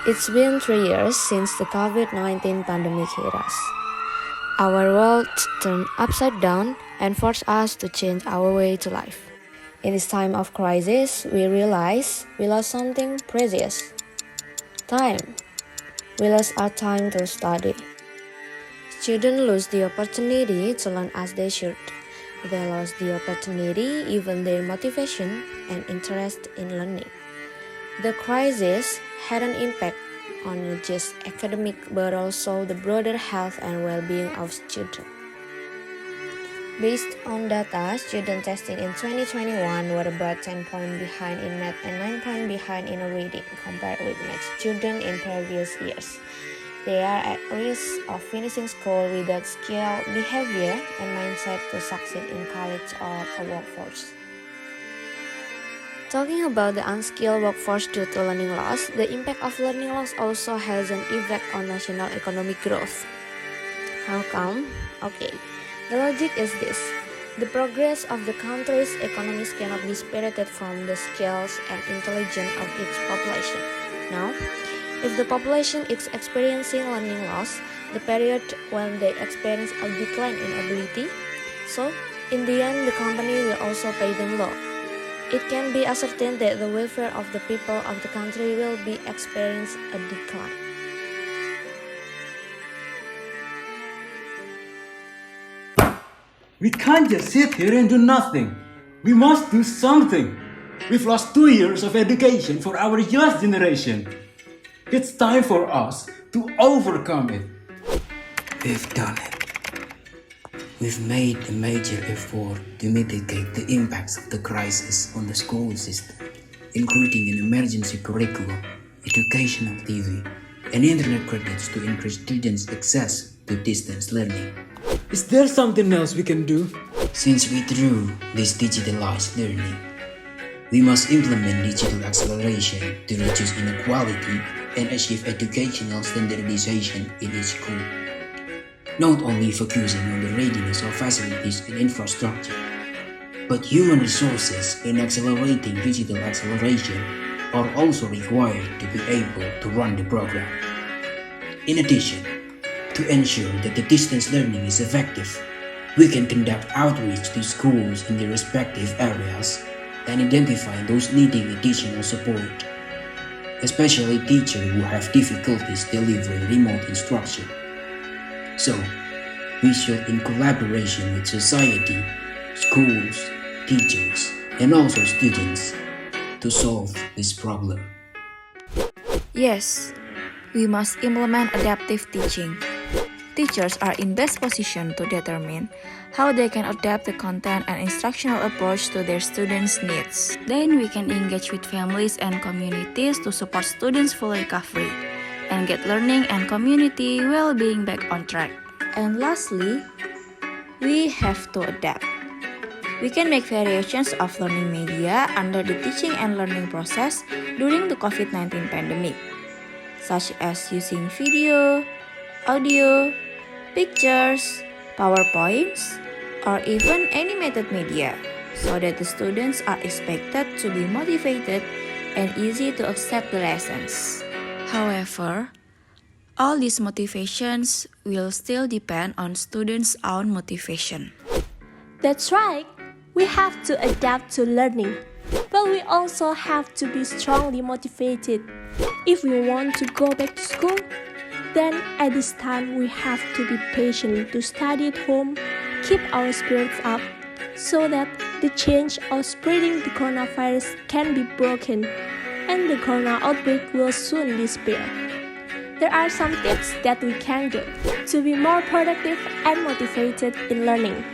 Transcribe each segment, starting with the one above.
It's been 3 years since the COVID-19 pandemic hit us. Our world turned upside down and forced us to change our way to life. In this time of crisis, we realize we lost something precious. Time. We lost our time to study. Students lose the opportunity to learn as they should. They lost the opportunity, even their motivation and interest in learning. The crisis had an impact on not just academic but also the broader health and well-being of students. Based on data, student testing in 2021 were about 10 points behind in math and 9 points behind in reading compared with math students in previous years. They are at risk of finishing school without skill, behavior, and mindset to succeed in college or a workforce. Talking about the unskilled workforce due to learning loss, the impact of learning loss also has an effect on national economic growth. How come? Okay, the logic is this. The progress of the country's economies cannot be separated from the skills and intelligence of its population. Now, if the population is experiencing learning loss, the period when they experience a decline in ability, so in the end the company will also pay them low. It can be ascertained that the welfare of the people of the country will be experience a decline. We can't just sit here and do nothing. We must do something. We've lost 2 years of education for our young generation. It's time for us to overcome it. We've done it. We've made a major effort to mitigate the impacts of the crisis on the school system, including an emergency curriculum, educational TV, and internet credits to increase students' access to distance learning. Is there something else we can do? Since we through this digitalized learning, we must implement digital acceleration to reduce inequality and achieve educational standardization in each school. Not only focusing on the readiness of facilities and infrastructure, but human resources in accelerating digital acceleration are also required to be able to run the program. In addition, to ensure that the distance learning is effective, we can conduct outreach to schools in their respective areas and identify those needing additional support, especially teachers who have difficulties delivering remote instruction. So, we should, in collaboration with society, schools, teachers, and also students, to solve this problem. Yes, we must implement adaptive teaching. Teachers are in best position to determine how they can adapt the content and instructional approach to their students' needs. Then we can engage with families and communities to support students' full recovery and get learning and community well-being back on track. And lastly, we have to adapt. We can make variations of learning media under the teaching and learning process during the COVID-19 pandemic, such as using video, audio, pictures, PowerPoints, or even animated media, so that the students are expected to be motivated and easy to accept the lessons. However, all these motivations will still depend on students' own motivation. That's right. We have to adapt to learning, but we also have to be strongly motivated. If we want to go back to school, then at this time we have to be patient to study at home, keep our spirits up, so that the change of spreading the coronavirus can be broken and the corona outbreak will soon disappear. There are some tips that we can do to be more productive and motivated in learning.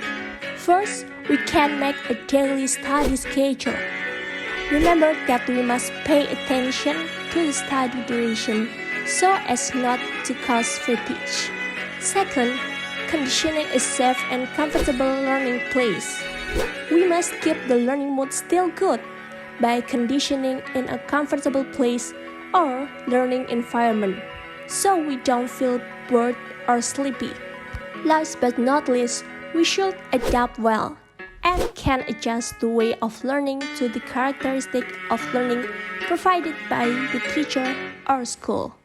First, we can make a daily study schedule. Remember that we must pay attention to the study duration so as not to cause fatigue. Second, conditioning a safe and comfortable learning place. We must keep the learning mood still good by conditioning in a comfortable place or learning environment, so we don't feel bored or sleepy. Last but not least, we should adapt well and can adjust the way of learning to the characteristic of learning provided by the teacher or school.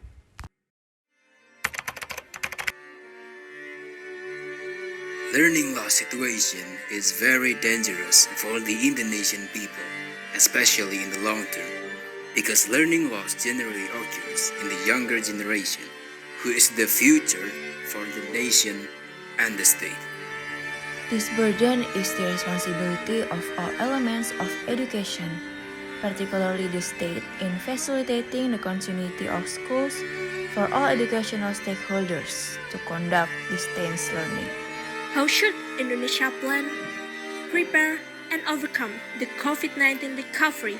Learning loss situation is very dangerous for the Indonesian people, especially in the long term, because learning loss generally occurs in the younger generation, who is the future for the nation and the state. This burden is the responsibility of all elements of education, particularly the state, in facilitating the continuity of schools for all educational stakeholders to conduct distance learning. How should Indonesia plan, prepare, and overcome the COVID-19 recovery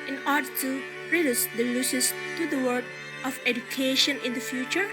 in order to reduce the losses to the world of education in the future?